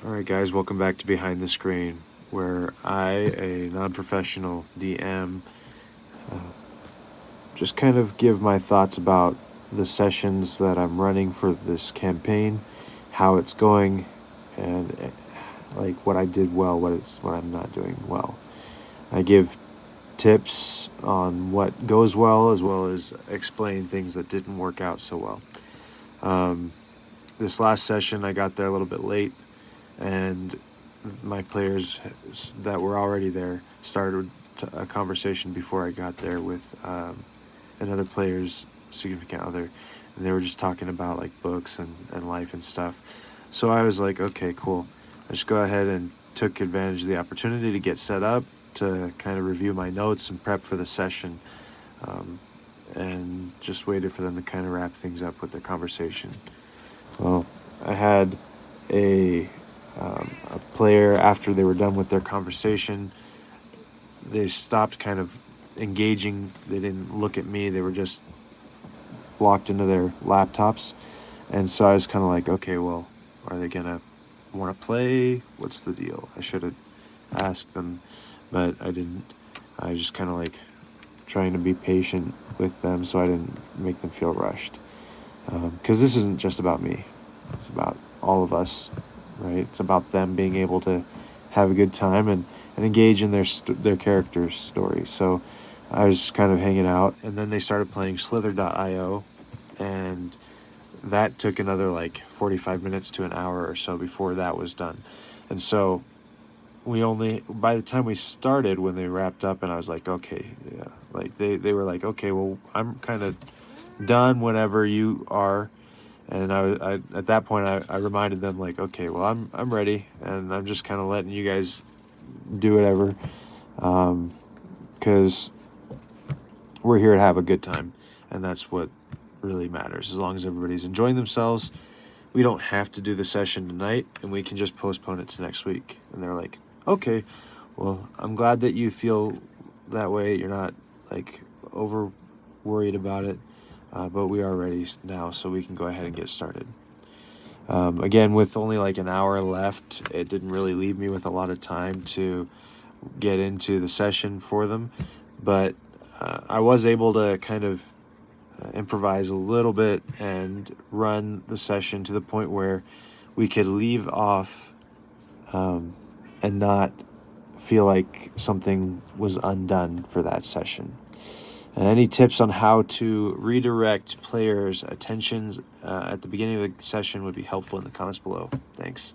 Alright guys, welcome back to Behind the Screen, where I, a non-professional DM, just kind of give my thoughts about the sessions that I'm running for this campaign, how it's going, and like what I did well, what I'm not doing well. I give tips on what goes well as explain things that didn't work out so well. This last session I got there a little bit late, and my players that were already there started a conversation before I got there with another player's significant other, and they were just talking about like books and life and stuff. So I was like, okay, cool. I just go ahead and took advantage of the opportunity to get set up to kind of review my notes and prep for the session, and just waited for them to kind of wrap things up with their conversation. Well, I had a player, after they were done with their conversation, they stopped kind of engaging. They didn't look at me. They were just locked into their laptops. And so I was kind of like, okay, well, are they going to want to play? What's the deal? I should have asked them, but I didn't. I was just kind of like trying to be patient with them so I didn't make them feel rushed. Because this isn't just about me. It's about all of us, right? It's about them being able to have a good time and engage in their character's story. So I was kind of hanging out, and then they started playing Slither.io, and that took another like 45 minutes to an hour or so before that was done. And so by the time we started, when they wrapped up, and I was like, okay, yeah, like they were like, okay, well, I'm kind of done whenever you are. And I at that point I reminded them like, okay, well, I'm ready, and I'm just kind of letting you guys do whatever, because we're here to have a good time, and that's what really matters. As long as everybody's enjoying themselves, we don't have to do the session tonight, and we can just postpone it to next week. And they're like, okay, well, I'm glad that you feel that way. You're not like over worried about it. But we are ready now, so we can go ahead and get started. Again, with only like an hour left, it didn't really leave me with a lot of time to get into the session for them. But I was able to kind of improvise a little bit and run the session to the point where we could leave off and not feel like something was undone for that session. Any tips on how to redirect players' attentions at the beginning of the session would be helpful in the comments below. Thanks.